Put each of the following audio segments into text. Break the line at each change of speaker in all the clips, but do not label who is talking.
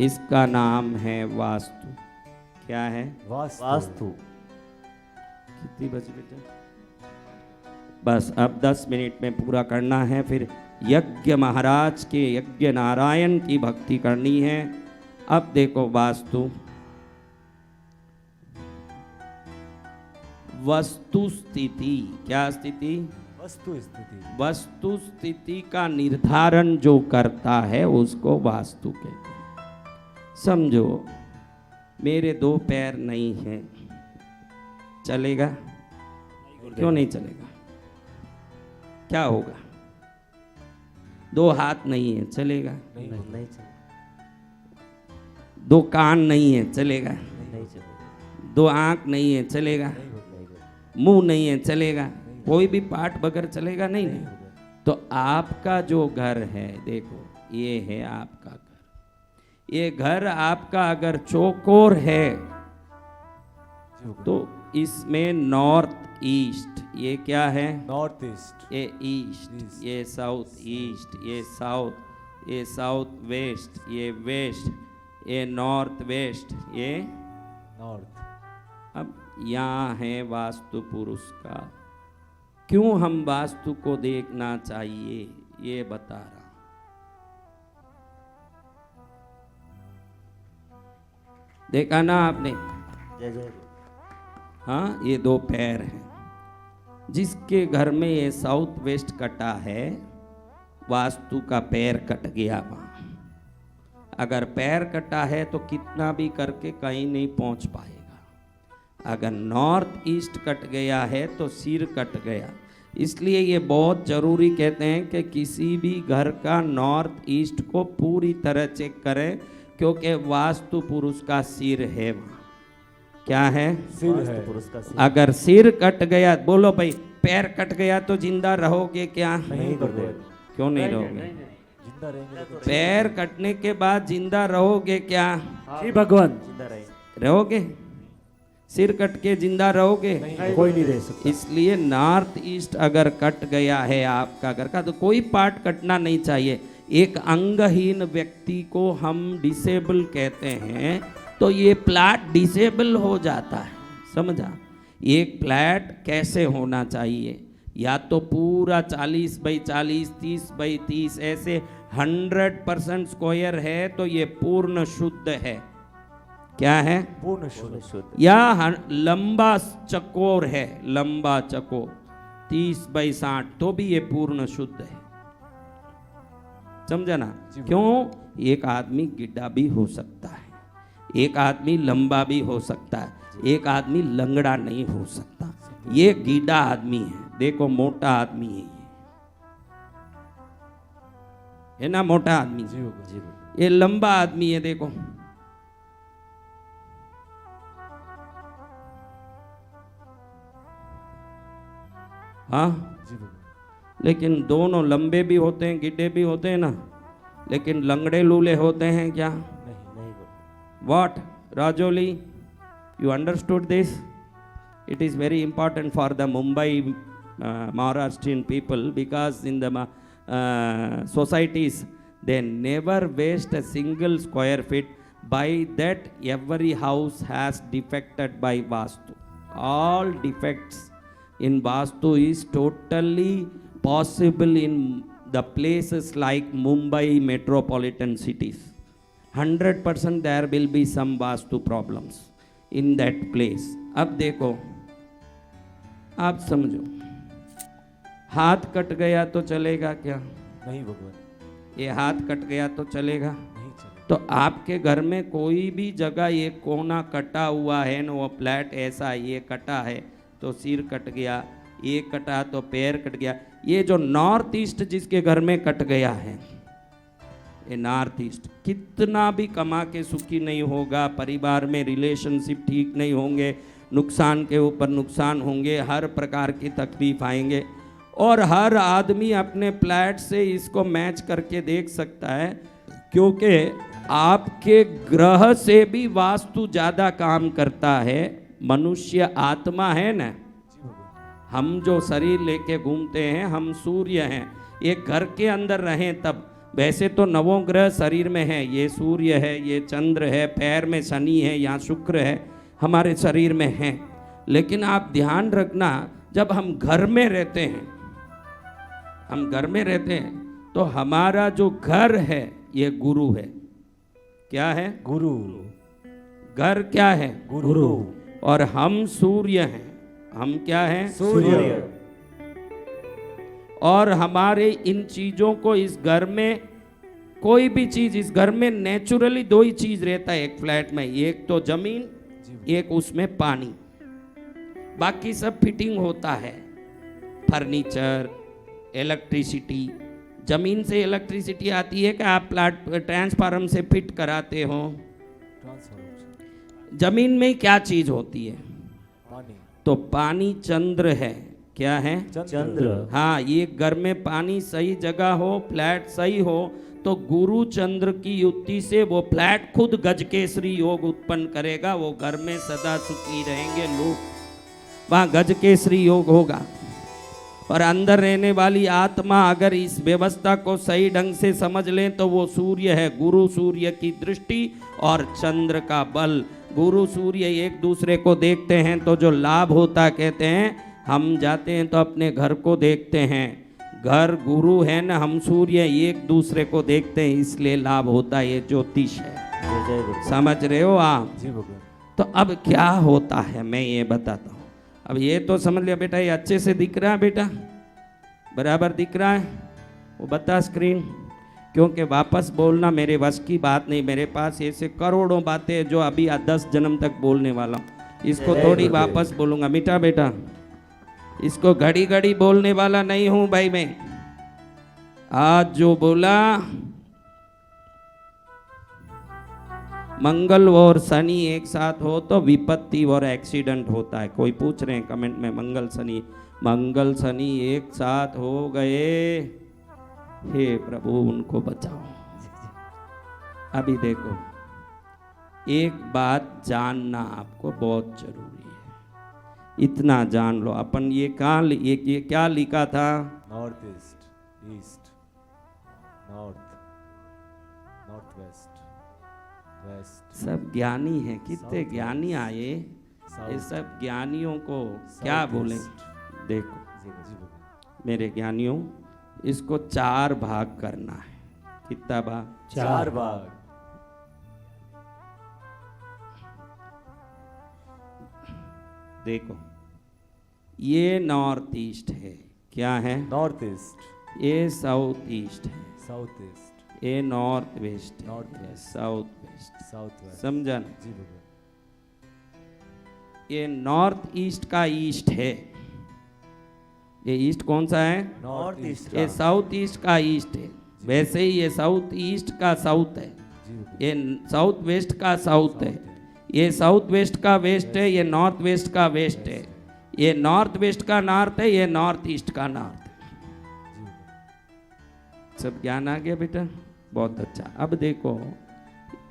इसका नाम है वास्तु। क्या है?
वास्तु।
कितनी बजी बेटे? बस अब 10 मिनट में पूरा करना है। फिर यज्ञ महाराज के यज्ञ नारायण की भक्ति करनी है। अब देखो वास्तु, वस्तु स्थिति। क्या स्थिति?
वस्तु स्थिति।
वस्तु स्थिति का निर्धारण जो करता है उसको वास्तु कहते हैं। समझो मेरे 2 पैर नहीं हैं, चलेगा? क्यों नहीं चलेगा? क्या होगा? 2 हाथ नहीं है, चलेगा?
नहीं चलेगा।
2 कान नहीं है, चलेगा?
नहीं चलेगा।
2 आंख नहीं है, चलेगा? मुंह नहीं है, चलेगा? कोई भी पार्ट बगैर चलेगा नहीं। तो आपका जो घर है, देखो ये है आपका घर। ये घर आपका अगर चौकोर है तो इसमें नॉर्थ ईस्ट, ये क्या है?
North east.
ये ईस्ट, ये साउथ ईस्ट, ये साउथ, ये साउथ वेस्ट, ये वेस्ट, ये नॉर्थ वेस्ट, ये
नॉर्थ।
अब यहाँ है वास्तु पुरुष का। क्यों हम वास्तु को देखना चाहिए ये बता रहा। देखा ना आपने?
जय जय।
हाँ, ये 2 पैर हैं। जिसके घर में ये साउथ वेस्ट कटा है, वास्तु का पैर कट गया वहाँ। अगर पैर कटा है तो कितना भी करके कहीं नहीं पहुँच पाएगा। अगर नॉर्थ ईस्ट कट गया है तो सिर कट गया। इसलिए ये बहुत ज़रूरी कहते हैं कि किसी भी घर का नॉर्थ ईस्ट को पूरी तरह चेक करें, क्योंकि वास्तु पुरुष का सिर है वहाँ। क्या है?
सिर है। पुरुष का सिर।
अगर सिर कट गया, बोलो भाई, पैर कट गया तो जिंदा रहोगे क्या?
नहीं रहोगे।
क्यों नहीं रहोगे?
जिंदा रहेंगे।
पैर कटने के बाद जिंदा रहोगे क्या?
जी भगवान। जिंदा रहेंगे।
रहोगे? सिर कट के जिंदा रहोगे?
कोई नहीं रह सकता।
इसलिए नॉर्थ ईस्ट अगर कट गया है आपका घर का, तो कोई पार्ट कटना नहीं चाहिए। एक अंगहीन व्यक्ति को हम डिसेबल कहते हैं, तो ये प्लाट डिसेबल हो जाता है। समझा? एक फ्लैट कैसे होना चाहिए? या तो पूरा 40 बाई 40, 30 बाई 30, ऐसे 100% स्क्वायर है तो ये पूर्ण शुद्ध है। क्या है?
पूर्ण शुद्ध।
या लंबा चकोर है, लंबा चकोर 30 बाई 60, तो भी ये पूर्ण शुद्ध है। समझा ना? क्यों? एक आदमी गिड्ढा भी हो सकता है, एक आदमी लंबा भी हो सकता है, एक आदमी लंगड़ा नहीं हो सकता। ये गीढ़ा आदमी है, देखो मोटा आदमी है, ये है ना मोटा आदमी। ये लंबा आदमी है, देखो हाँ। लेकिन दोनों लंबे भी होते हैं, गिड्ढे भी होते हैं ना, लेकिन लंगड़े लूले होते हैं क्या?
नहीं।
What, Rajoli? You understood this? It is very important for the Mumbai Maharashtrian people, because in the societies they never waste a single square feet. By that every house has defected by Vastu. All defects in Vastu is totally possible in the places like Mumbai metropolitan cities. 100% there will be some Vastu problems in that place. अब देखो, आप समझो, हाथ cut गया तो चलेगा क्या?
नहीं भगवान।
ये हाथ कट गया तो चलेगा?
नहीं चलेगा।
तो आपके घर में कोई भी जगह ये कोना कटा हुआ है ना, वो फ्लैट ऐसा ये कटा है तो सिर कट गया, ये कटा तो पैर कट गया। ये जो नॉर्थ ईस्ट जिसके घर में कट गया है, ये नॉर्थ ईस्ट कितना भी कमा के सुखी नहीं होगा, परिवार में रिलेशनशिप ठीक नहीं होंगे, नुकसान के ऊपर नुकसान होंगे, हर प्रकार की तकलीफ आएंगे। और हर आदमी अपने फ्लैट से इसको मैच करके देख सकता है, क्योंकि आपके ग्रह से भी वास्तु ज़्यादा काम करता है। मनुष्य आत्मा है ना, हम जो शरीर लेके घूमते हैं, हम सूर्य हैं। ये घर के अंदर रहें तब वैसे तो नवों ग्रह शरीर में है, ये सूर्य है, ये चंद्र है, पैर में शनि है, यहाँ शुक्र है, हमारे शरीर में है। लेकिन आप ध्यान रखना, जब हम घर में रहते हैं, हम घर में रहते हैं तो हमारा जो घर है ये गुरु है। क्या है?
गुरु।
घर क्या है?
गुरु।
और हम सूर्य हैं। हम क्या हैं?
सूर्य।
और हमारे इन चीजों को इस घर में, कोई भी चीज इस घर में नेचुरली दो ही चीज रहता है एक फ्लैट में, एक तो जमीन, एक उसमें पानी, बाकी सब फिटिंग होता है, फर्नीचर, इलेक्ट्रिसिटी। जमीन से इलेक्ट्रिसिटी आती है कि आप ट्रांसफार्मर से फिट कराते हो। जमीन में क्या चीज होती है?
पानी।
तो पानी चंद्र है। क्या है?
चंद्र।
हाँ, ये घर में पानी सही जगह हो, फ्लैट सही हो, तो गुरु चंद्र की युक्ति से वो फ्लैट खुद गजकेसरी योग उत्पन्न करेगा। वो घर में सदा सुखी रहेंगे लोग, वहाँ गजकेसरी योग होगा। और अंदर रहने वाली आत्मा अगर इस व्यवस्था को सही ढंग से समझ लें तो वो सूर्य है। गुरु सूर्य की दृष्टि और चंद्र का बल। गुरु सूर्य एक दूसरे को देखते हैं तो जो लाभ होता, कहते हैं हम जाते हैं तो अपने घर को देखते हैं, घर गुरु है ना, हम सूर्य एक दूसरे को देखते हैं, इसलिए लाभ होता है। ये ज्योतिष है, समझ रहे हो आप?
जी भगवान।
तो अब क्या होता है मैं ये बताता हूँ। अब ये तो समझ लिया बेटा, ये अच्छे से दिख रहा है बेटा, बराबर दिख रहा है? वो बता स्क्रीन, क्योंकि वापस बोलना मेरे वश की बात नहीं। मेरे पास ऐसे करोड़ों बातें हैं जो अभी 10 जन्म तक बोलने वाला हूँ, इसको थोड़ी वापस बोलूँगा। मीठा बेटा, इसको घड़ी घड़ी बोलने वाला नहीं हूँ भाई मैं। आज जो बोला, मंगल और शनि एक साथ हो तो विपत्ति और एक्सीडेंट होता है। कोई पूछ रहे हैं कमेंट में, मंगल शनि एक साथ हो गए, हे प्रभु उनको बचाओ। अभी देखो, एक बात जानना आपको बहुत जरूरी है, इतना जान लो। अपन ये कहाँ, ये क्या लिखा था?
North east, east, north, north west, west.
सब ज्ञानी हैं, कितने
South
ज्ञानी
west,
आए।
South
ये सब ज्ञानियों को
South
क्या
east।
बोले? देखो
जी भगवान।
मेरे ज्ञानियों, इसको 4 भाग करना है। कितना भाग?
4 भाग।
देखो, ये नॉर्थ ईस्ट है। क्या है?
North east.
ये साउथ ईस्ट है।
South east.
ये नॉर्थ वेस्ट है।
North west.
South west.
South west.
समझा ना?
जी भगवान।
ये नॉर्थ ईस्ट का ईस्ट है। ये ईस्ट कौन सा है?
North east.
ये साउथ ईस्ट का ईस्ट है। वैसे ही ये साउथ ईस्ट का साउथ है,
जी भगवान।
ये साउथ वेस्ट का साउथ है, ये साउथ वेस्ट का वेस्ट है, ये नॉर्थ वेस्ट का वेस्ट है, ये नॉर्थ वेस्ट का नॉर्थ है, ये नॉर्थ ईस्ट का नॉर्थ है।
जी भगवान।
सब ज्ञान आ गया बेटा? बहुत अच्छा। अब देखो,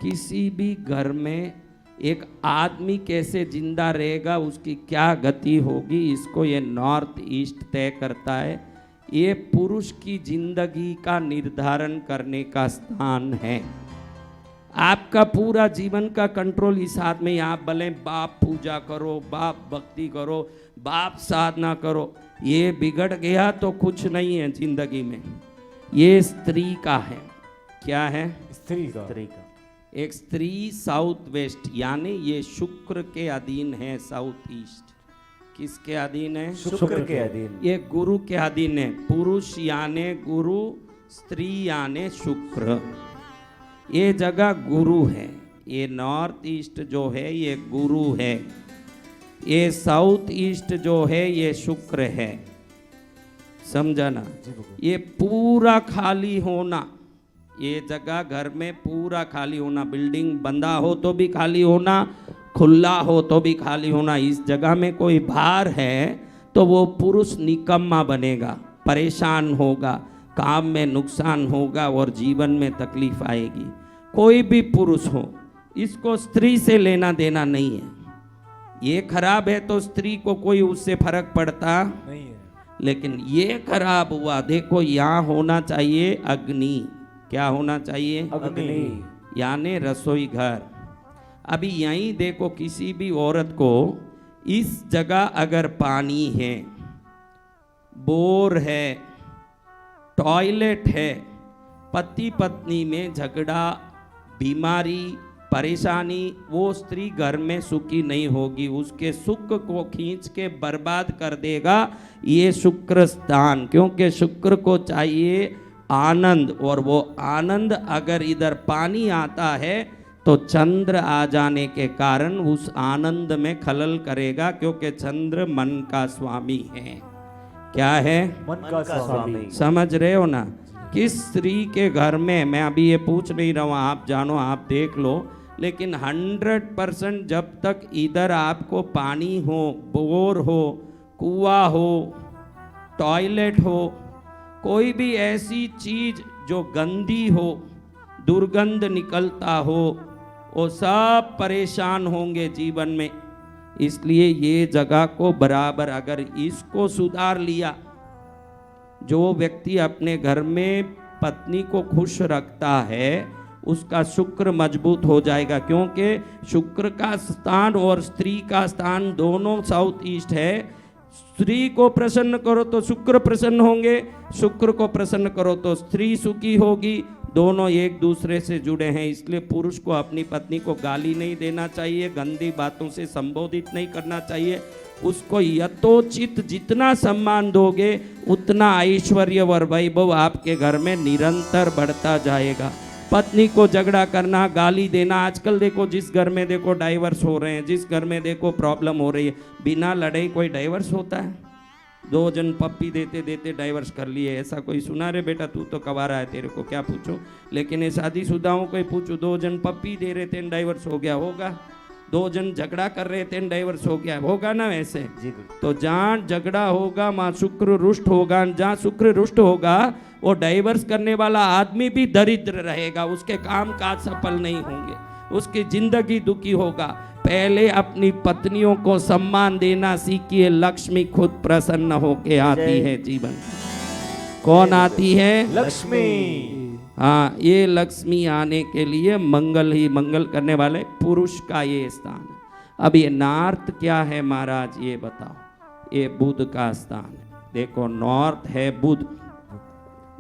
किसी भी घर में एक आदमी कैसे जिंदा रहेगा, उसकी क्या गति होगी, इसको ये नॉर्थ ईस्ट तय करता है। ये पुरुष की जिंदगी का निर्धारण करने का स्थान है। आपका पूरा जीवन का कंट्रोल इस हाथ में। आप भले बाप पूजा करो, बाप भक्ति करो, बाप साधना करो, ये बिगड़ गया तो कुछ नहीं है जिंदगी में। ये स्त्री का है। क्या है?
स्त्री का। स्त्री का।
एक स्त्री साउथ वेस्ट, यानी ये शुक्र के अधीन है। साउथ ईस्ट किसके अधीन है?
शुक्र के अधीन।
ये गुरु के अधीन है। पुरुष यानी गुरु, स्त्री यानी शुक्र। ये जगह गुरु है। ये नॉर्थ ईस्ट जो है ये गुरु है, ये साउथ ईस्ट जो है ये शुक्र है। समझा ना? ये पूरा खाली होना, ये जगह घर में पूरा खाली होना, बिल्डिंग बंदा हो तो भी खाली होना, खुला हो तो भी खाली होना। इस जगह में कोई भार है तो वो पुरुष निकम्मा बनेगा, परेशान होगा, काम में नुकसान होगा और जीवन में तकलीफ आएगी। कोई भी पुरुष हो, इसको स्त्री से लेना देना नहीं है। ये खराब है तो स्त्री को कोई उससे फर्क पड़ता
नहीं है।
लेकिन ये खराब हुआ, देखो यहाँ होना चाहिए अग्नि। क्या होना चाहिए?
अग्नि।
यानी रसोई घर। अभी यहीं देखो, किसी भी औरत को इस जगह अगर पानी है, बोर है, टॉयलेट है, पति पत्नी में झगड़ा, बीमारी, परेशानी, वो स्त्री घर में सुखी नहीं होगी, उसके सुख को खींच के बर्बाद कर देगा ये शुक्र स्थान। क्योंकि शुक्र को चाहिए आनंद, और वो आनंद अगर इधर पानी आता है तो चंद्र आ जाने के कारण उस आनंद में खलल करेगा, क्योंकि चंद्र मन का स्वामी है। क्या है?
मन का स्वामी।
समझ रहे हो ना? किस स्त्री के घर में, मैं अभी ये पूछ नहीं रहा हूँ, आप जानो, आप देख लो, लेकिन 100% जब तक इधर आपको पानी हो, बोर हो, कुआं हो, टॉयलेट हो, कोई भी ऐसी चीज जो गंदी हो, दुर्गंध निकलता हो, वो सब परेशान होंगे जीवन में। इसलिए ये जगह को बराबर अगर इसको सुधार लिया, जो व्यक्ति अपने घर में पत्नी को खुश रखता है उसका शुक्र मजबूत हो जाएगा। क्योंकि शुक्र का स्थान और स्त्री का स्थान दोनों साउथ ईस्ट है। स्त्री को प्रसन्न करो तो शुक्र प्रसन्न होंगे, शुक्र को प्रसन्न करो तो स्त्री सुखी होगी। दोनों एक दूसरे से जुड़े हैं। इसलिए पुरुष को अपनी पत्नी को गाली नहीं देना चाहिए, गंदी बातों से संबोधित नहीं करना चाहिए। उसको यथोचित जितना सम्मान दोगे उतना ऐश्वर्य और वैभव आपके घर में निरंतर बढ़ता जाएगा। पत्नी को झगड़ा करना, गाली देना, आजकल देखो जिस घर में देखो डाइवर्स हो रहे हैं, जिस घर में देखो प्रॉब्लम हो रही है, बिना लड़ाई कोई डाइवर्स होता है? 2 जन पप्पी देते देते डाइवर्स कर लिए, ऐसा कोई सुना? रे बेटा तू तो कवारा है, तेरे को क्या पूछो। लेकिन ये शादीशुदाओं को पूछो, 2 जन पप्पी दे रहे थे डाइवर्स हो गया होगा, 2 जन झगड़ा कर रहे थे डाइवर्स हो गया होगा ना? वैसे तो जहाँ झगड़ा होगा वहाँ शुक्र रुष्ट होगा, जहाँ शुक्र रुष्ट होगा वो डाइवर्स करने वाला आदमी भी दरिद्र रहेगा, उसके काम काज सफल नहीं होंगे, उसकी जिंदगी दुखी होगा। पहले अपनी पत्नियों को सम्मान देना सीखिए, लक्ष्मी खुद प्रसन्न होके आती है जीवन। कौन आती है?
लक्ष्मी।
हाँ, ये लक्ष्मी आने के लिए मंगल ही मंगल करने वाले पुरुष का ये स्थान है। अब ये नॉर्थ क्या है महाराज, ये बताओ। ये बुध का स्थान है। देखो नॉर्थ है बुध,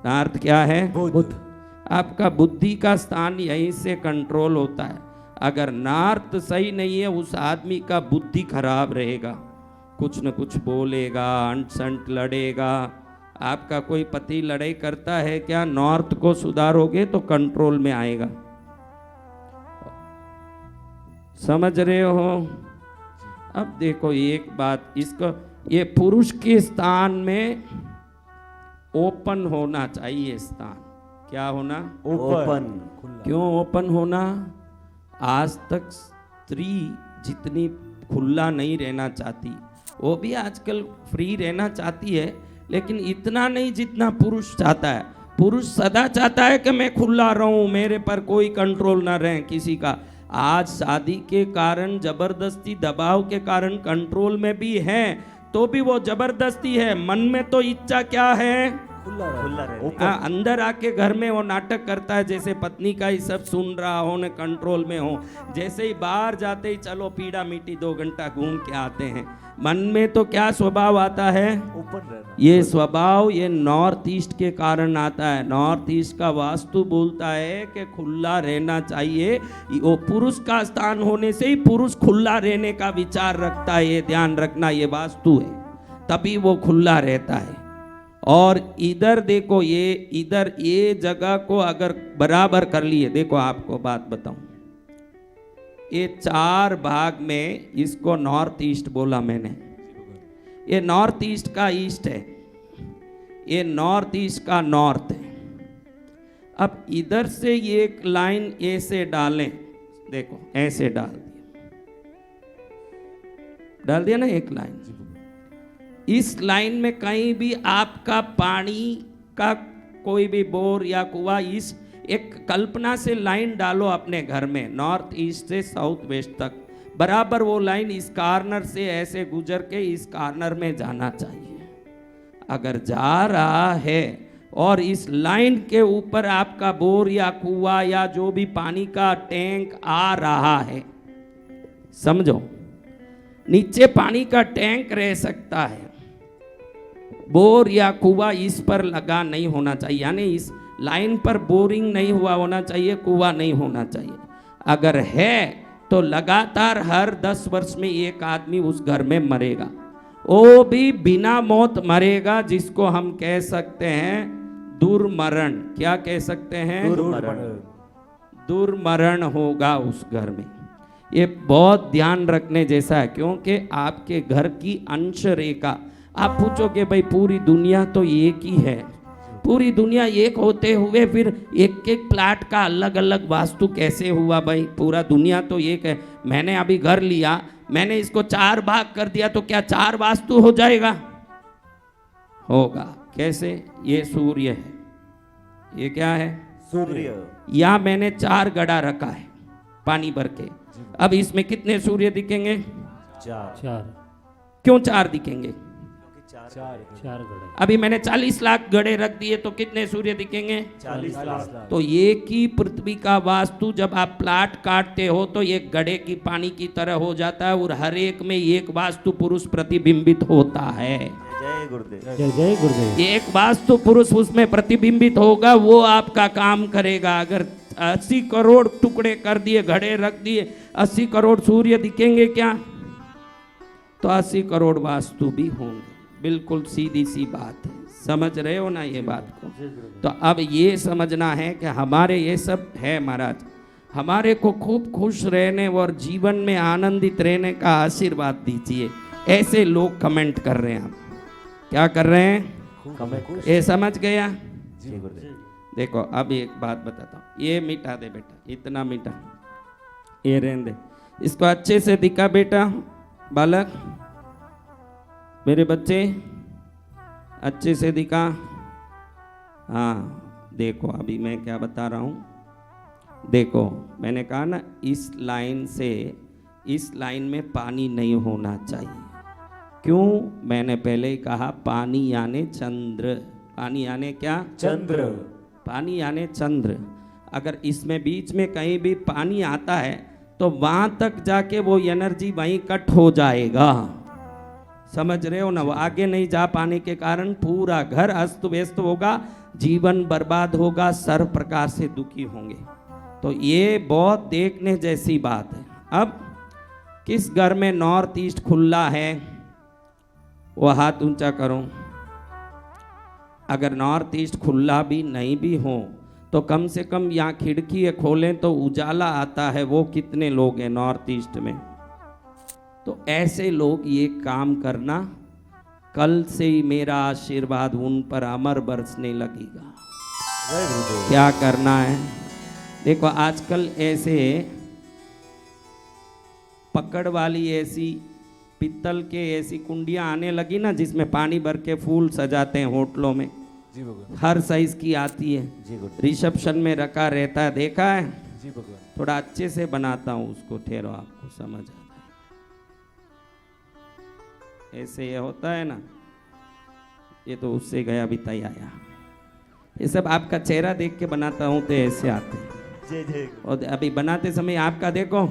नॉर्थ क्या है?
बुध।
आपका बुद्धि का स्थान यहीं से कंट्रोल होता है। अगर नॉर्थ सही नहीं है उस आदमी का बुद्धि खराब रहेगा, कुछ न कुछ बोलेगा, अंट संट लड़ेगा। आपका कोई पति लड़ाई करता है क्या? नॉर्थ को सुधारोगे तो कंट्रोल में आएगा। समझ रहे हो? अब देखो एक बात, इसको ये पुरुष के स्थान में ओपन होना चाहिए स्थान। क्या होना?
ओपन।
क्यों ओपन होना? आज तक स्त्री जितनी खुला नहीं रहना चाहती, वो भी आजकल फ्री रहना चाहती है, लेकिन इतना नहीं जितना पुरुष चाहता है। पुरुष सदा चाहता है कि मैं खुला रहूं, मेरे पर कोई कंट्रोल ना रहे किसी का। आज शादी के कारण, जबरदस्ती दबाव के कारण कंट्रोल में भी है, तो भी वो जबरदस्ती है। मन में तो इच्छा क्या है?
खुला रहे।
अंदर आके घर में वो नाटक करता है जैसे पत्नी का ही सब सुन रहा हो, न कंट्रोल में हो। जैसे ही बाहर जाते ही चलो पीड़ा मिट्टी 2 घंटा घूम के आते हैं। मन में तो क्या स्वभाव आता है?
ओपन रहना।
ये स्वभाव ये नॉर्थ ईस्ट के कारण आता है। नॉर्थ ईस्ट का वास्तु बोलता है कि खुला रहना चाहिए। वो पुरुष का स्थान होने से ही पुरुष खुला रहने का विचार रखता है, ये ध्यान रखना, ये वास्तु है, तभी वो खुला रहता है। और इधर देखो, ये इधर ये जगह को अगर बराबर कर लिए, देखो आपको बात बताऊं, ये 4 भाग में इसको नॉर्थ ईस्ट बोला मैंने। ये नॉर्थ ईस्ट का ईस्ट है, ये नॉर्थ ईस्ट का नॉर्थ है। अब इधर से ये एक लाइन ऐसे डालें, देखो ऐसे डाल दिया ना एक लाइन। इस लाइन में कहीं भी आपका पानी का कोई भी बोर या कुआं, इस एक कल्पना से लाइन डालो अपने घर में, नॉर्थ ईस्ट से साउथ वेस्ट तक बराबर वो लाइन इस कार्नर से ऐसे गुजर के इस कार्नर में जाना चाहिए। अगर जा रहा है और इस लाइन के ऊपर आपका बोर या कुआं या जो भी पानी का टैंक आ रहा है, समझो, नीचे पानी का टैंक रह सकता है, बोर या कुआं इस पर लगा नहीं होना चाहिए, यानी इस लाइन पर बोरिंग नहीं हुआ होना चाहिए, कुआं नहीं होना चाहिए। अगर है तो लगातार हर 10 वर्ष में एक आदमी उस घर में मरेगा, वो भी बिना मौत मरेगा, जिसको हम कह सकते हैं दुर्मरण। क्या कह सकते हैं? दुर्मरण होगा उस घर में। ये बहुत ध्यान रखने जैसा है, क्योंकि आपके घर की अंश रेखा, आप पूछोगे भाई पूरी दुनिया तो एक ही है, पूरी दुनिया एक होते हुए फिर एक एक प्लाट का अलग अलग वास्तु कैसे हुआ? भाई पूरा दुनिया तो एक है। मैंने अभी घर लिया, मैंने इसको 4 भाग कर दिया तो क्या 4 वास्तु हो जाएगा? होगा। कैसे? ये सूर्य है, ये क्या है?
सूर्य।
या मैंने 4 गड़ा रखा है पानी भर के, अब इसमें कितने सूर्य दिखेंगे?
4
क्यों 4 दिखेंगे?
4 गड़े।
अभी मैंने 40 लाख गड़े रख दिए तो कितने सूर्य दिखेंगे?
40 लाख।
तो एक ही पृथ्वी का वास्तु जब आप प्लाट काटते हो तो एक गड़े की पानी की तरह हो जाता है, और हर एक में एक वास्तु पुरुष प्रतिबिंबित होता है।
जय गुरुदेव।
जय गुरुदेव।
एक वास्तु पुरुष उसमें प्रतिबिंबित होगा, वो आपका काम करेगा। अगर 80 करोड़ टुकड़े कर दिए, घड़े रख दिए, 80 करोड़ सूर्य दिखेंगे क्या? तो 80 करोड़ वास्तु भी होंगे। बिल्कुल सीधी सी बात है, समझ रहे हो ना ये बात को? तो अब ये समझना है कि हमारे ये सब है महाराज, हमारे को खूब खुश रहने और जीवन में आनंदित रहने का आशीर्वाद दीजिए। ऐसे लोग कमेंट कर रहे हैं। आप क्या कर रहे हैं? ये समझ गया?
जय गुरुदेव।
देखो अब एक बात बताता हूँ, ये मिटा दे बेटा, इतना मिटा, ये रहने दे, इसको अच्छे से दिखा बेटा। बालक, मेरे बच्चे अच्छे से दिखा। हाँ देखो अभी मैं क्या बता रहा हूँ। देखो मैंने कहा ना, इस लाइन से इस लाइन में पानी नहीं होना चाहिए। क्यों? मैंने पहले ही कहा, पानी यानी चंद्र। पानी यानी क्या?
चंद्र।
पानी यानी चंद्र। अगर इसमें बीच में कहीं भी पानी आता है तो वहाँ तक जाके वो एनर्जी वहीं कट हो जाएगा। समझ रहे हो ना? वो आगे नहीं जा पाने के कारण पूरा घर अस्त व्यस्त होगा, जीवन बर्बाद होगा, सर्व प्रकार से दुखी होंगे। तो ये बहुत देखने जैसी बात है। अब किस घर में नॉर्थ ईस्ट खुला है वो हाथ ऊंचा करो। अगर नॉर्थ ईस्ट खुला भी नहीं भी हो तो कम से कम यहाँ खिड़की खोलें तो उजाला आता है। वो कितने लोग हैं नॉर्थ ईस्ट में? तो ऐसे लोग ये काम करना, कल से ही मेरा आशीर्वाद उन पर अमर बरसने लगेगा। क्या करना है? देखो आजकल ऐसे पकड़ वाली ऐसी पीतल के ऐसी कुंडियां आने लगी ना, जिसमें पानी भर के फूल सजाते हैं होटलों में।
जी भगवान।
हर साइज की आती है,
जी गुरुदेव।
रिसेप्शन में रखा रहता है, देखा है?
जी भगवान।
थोड़ा अच्छे से बनाता हूँ उसको, ठहरो आपको समझ आता है। ऐसे ये होता है ना, ये तो उससे गया भी तय आया। ये सब आपका चेहरा देख के बनाता हूँ तो ऐसे आते हैं।
जय जय।
और अभी बनाते समय आपका देखो,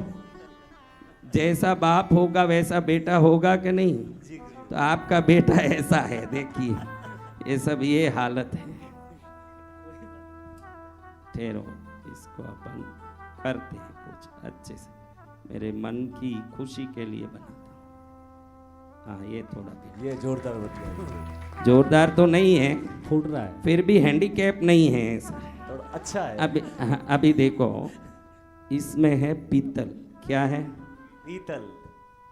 जैसा बाप होगा वैसा बेटा होगा कि नहीं? तो आपका बेटा ऐसा है, देखिए ये सब ये हालत है। ठहरो, इसको अपन करते हैं कुछ अच्छे से, मेरे मन की खुशी के लिए बनाता हूँ। हाँ ये थोड़ा भी
ये जोरदार बतिया।
जोरदार तो नहीं है,
फूट रहा है।
फिर भी हैंडीकैप नहीं है ऐसा।
थोड़ा अच्छा है।
अभी देखो, इसमें है पीतल। क्या है?
पीतल।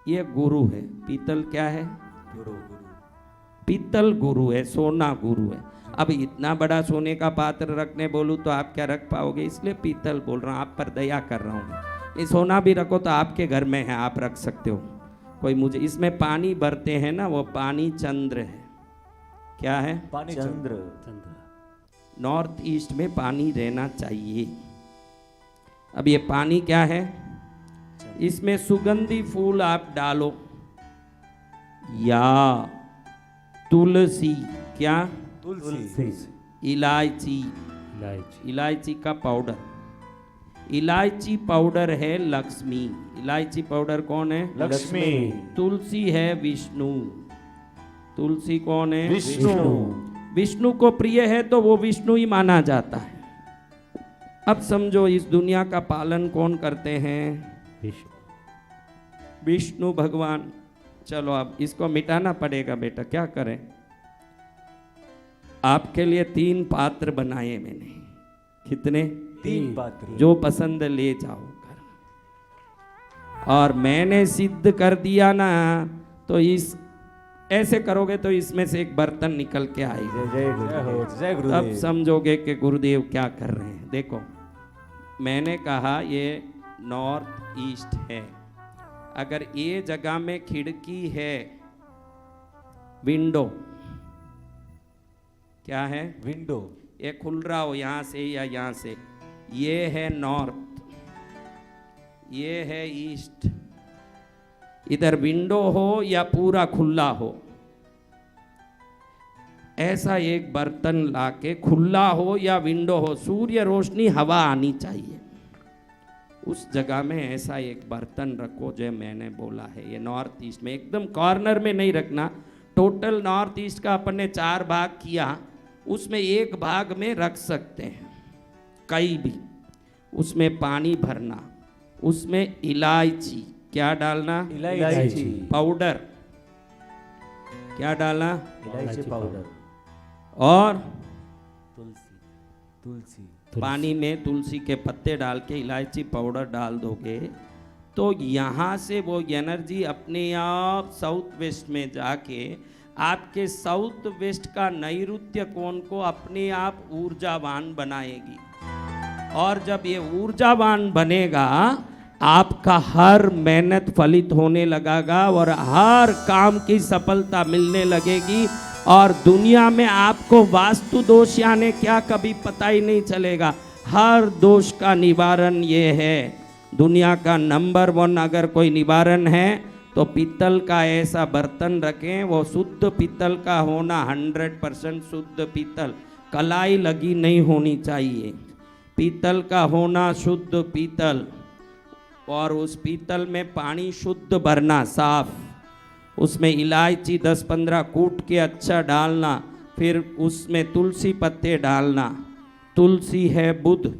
ये गुरु है। पीतल क्या है?
गुरु। गुरु।
पीतल गुरु है, सोना गुरु है। अब इतना बड़ा सोने का पात्र रखने बोलूँ तो आप क्या रख पाओगे? इसलिए पीतल बोल रहा हूँ, आप पर दया कर रहा हूँ। ये सोना भी रखो तो आपके घर में है, आप रख सकते हो। कोई मुझे इसमें पानी भरते हैं ना, वो पानी चंद्र है। क्या है?
पानी चंद्र।
नॉर्थ ईस्ट में पानी रहना चाहिए। अब ये पानी क्या है? इसमें सुगंधी फूल आप डालो या तुलसी। क्या?
तुलसी।
इलायची,
इलायची
इलायची का पाउडर, इलायची पाउडर है लक्ष्मी। इलायची पाउडर कौन है?
लक्ष्मी।
तुलसी है विष्णु। तुलसी कौन है?
विष्णु।
विष्णु को प्रिय है तो वो विष्णु ही माना जाता है। अब समझो इस दुनिया का पालन कौन करते हैं?
विष्णु
विष्णु भगवान। चलो अब इसको मिटाना पड़ेगा बेटा, क्या करें? आपके लिए 3 पात्र बनाए मैंने। कितने?
3 पात्र।
जो पसंद ले जाओ घर। और मैंने सिद्ध कर दिया ना, तो इस ऐसे करोगे तो इसमें से एक बर्तन निकल के आएगा।
जय गुरुदेव। जय
तब
गुरुदेव।
समझोगे कि गुरुदेव क्या कर रहे हैं। देखो मैंने कहा ये नॉर्थ ईस्ट है। अगर ये जगह में खिड़की है, विंडो, क्या है?
विंडो।
ये खुल रहा हो यहाँ से या यहाँ से, ये है नॉर्थ, ये है ईस्ट। इधर विंडो हो या पूरा खुला हो, ऐसा एक बर्तन लाके, खुला हो या विंडो हो, सूर्य रोशनी हवा आनी चाहिए, उस जगह में ऐसा एक बर्तन रखो जो मैंने बोला है। ये नॉर्थ ईस्ट में, एकदम कॉर्नर में नहीं रखना। टोटल नॉर्थ ईस्ट का अपन ने 4 भाग किया, उसमें एक भाग में रख सकते हैं कहीं भी। उसमें पानी भरना, उसमें इलायची, क्या डालना?
इलायची
पाउडर, क्या डालना?
इलायची पाउडर।
और
तुलसी। तुलसी।
पानी में तुलसी के पत्ते डाल के इलायची पाउडर डाल दोगे तो यहाँ से वो एनर्जी अपने आप साउथ वेस्ट में जाके आपके साउथ वेस्ट का नैऋत्य कोण को अपने आप ऊर्जावान बनाएगी। और जब ये ऊर्जावान बनेगा, आपका हर मेहनत फलित होने लगेगा और हर काम की सफलता मिलने लगेगी। और दुनिया में आपको वास्तु दोष यानी क्या कभी पता ही नहीं चलेगा। हर दोष का निवारण ये है। दुनिया का नंबर 1 अगर कोई निवारण है तो पीतल का ऐसा बर्तन रखें, वो शुद्ध पीतल का होना, 100% शुद्ध पीतल, कलाई लगी नहीं होनी चाहिए। पीतल का होना शुद्ध पीतल, और उस पीतल में पानी शुद्ध भरना, साफ। उसमें इलायची 10-15 कूट के अच्छा डालना, फिर उसमें तुलसी पत्ते डालना। तुलसी है बुध,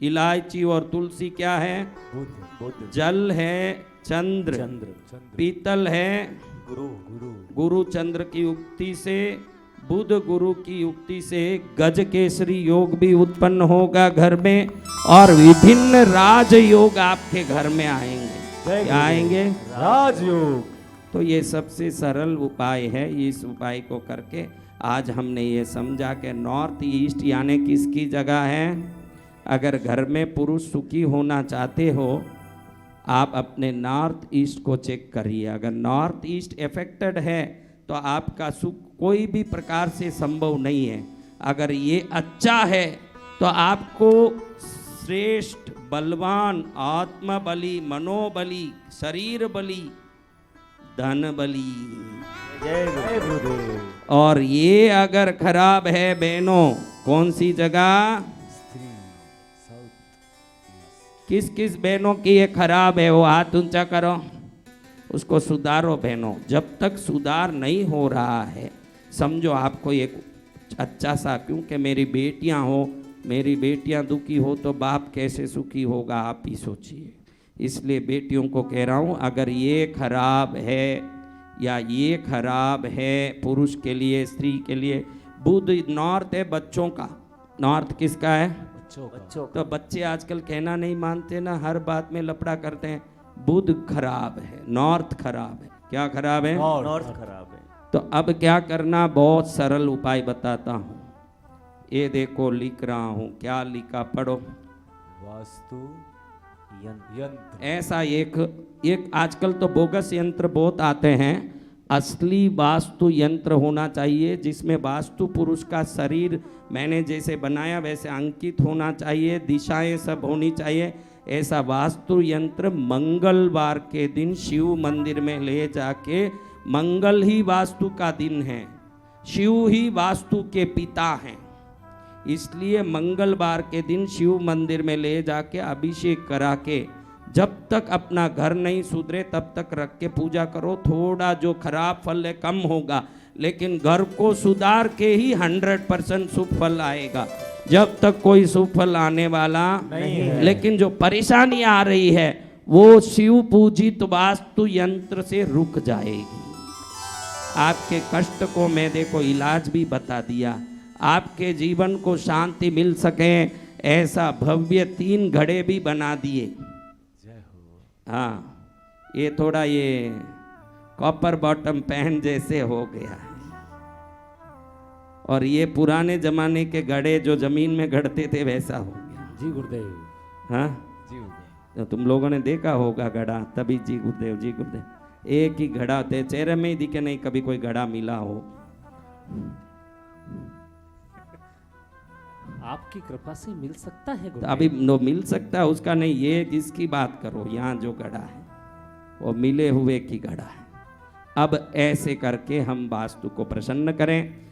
इलायची और तुलसी क्या है?
बुध।
जल है चंद्र,
चंद्र।
पीतल है
गुरु। गुरु।
गुरु। चंद्र की युक्ति से, बुध गुरु की युक्ति से गज केसरी योग भी उत्पन्न होगा घर में, और विभिन्न राज योग आपके घर में आएंगे। क्या आएंगे?
राजयोग।
तो ये सबसे सरल उपाय है। इस उपाय को करके आज हमने ये समझा कि नॉर्थ ईस्ट यानी किसकी जगह है। अगर घर में पुरुष सुखी होना चाहते हो, आप अपने नॉर्थ ईस्ट को चेक करिए। अगर नॉर्थ ईस्ट अफेक्टेड है तो आपका सुख कोई भी प्रकार से संभव नहीं है। अगर ये अच्छा है तो आपको श्रेष्ठ, बलवान, आत्मबली, मनोबली, शरीर बली, धन बली।
जय गुरुदेव।
और ये अगर खराब है बहनों, कौन सी जगह? किस किस बहनों की ये खराब है, वो हाथ ऊंचा करो, उसको सुधारो बहनों। जब तक सुधार नहीं हो रहा है, समझो आपको एक अच्छा सा, क्योंकि मेरी बेटियां हो, मेरी बेटियां दुखी हो तो बाप कैसे सुखी होगा, आप ही सोचिए। इसलिए बेटियों को कह रहा हूँ, अगर ये खराब है या ये खराब है पुरुष के लिए, स्त्री के लिए, बुध नॉर्थ है बच्चों का। नॉर्थ किसका है?
बच्चों।
तो बच्चे आजकल कहना नहीं मानते ना, हर बात में लफड़ा करते हैं। बुध खराब है, नॉर्थ खराब है। क्या खराब है?
नॉर्थ खराब है।
तो अब क्या करना, बहुत सरल उपाय बताता हूँ। ये देखो लिख रहा हूँ, क्या लिखा पढ़ो।
वास्तु यंत्र।
ऐसा एक आजकल तो बोगस यंत्र बहुत आते हैं। असली वास्तु यंत्र होना चाहिए जिसमें वास्तु पुरुष का शरीर मैंने जैसे बनाया वैसे अंकित होना चाहिए, दिशाएं सब होनी चाहिए। ऐसा वास्तु यंत्र मंगलवार के दिन शिव मंदिर में ले जाके, मंगल ही वास्तु का दिन है, शिव ही वास्तु के पिता हैं, इसलिए मंगलवार के दिन शिव मंदिर में ले जाके अभिषेक करा के जब तक अपना घर नहीं सुधरे तब तक रख के पूजा करो। थोड़ा जो खराब फल है कम होगा, लेकिन घर को सुधार के ही 100% शुभ फल आएगा। जब तक कोई शुभ फल आने वाला
नहीं है।
लेकिन जो परेशानी आ रही है वो शिव पूजित वास्तु यंत्र से रुक जाएगी। आपके कष्ट को मैं देखो इलाज भी बता दिया, आपके जीवन को शांति मिल सके ऐसा भव्य 3 घड़े भी बना दिए। हाँ, ये थोड़ा ये कॉपर बॉटम पैन जैसे हो गया है, और ये पुराने जमाने के घड़े जो जमीन में गढ़ते थे वैसा हो गया।
जी गुरुदेव।
हाँ,
जी गुरुदेव।
तो तुम लोगों ने देखा होगा घड़ा, तभी जी गुरुदेव जी गुरुदेव। एक ही घड़ा होते, चेहरे में ही दिखे नहीं कभी कोई घड़ा मिला हो।
आपकी कृपा से मिल सकता है
तो
गुरुदेव।
अभी नो मिल सकता है उसका नहीं, ये जिसकी बात करो यहाँ जो घड़ा है वो मिले हुए की घड़ा है। अब ऐसे करके हम वास्तु को प्रसन्न करें।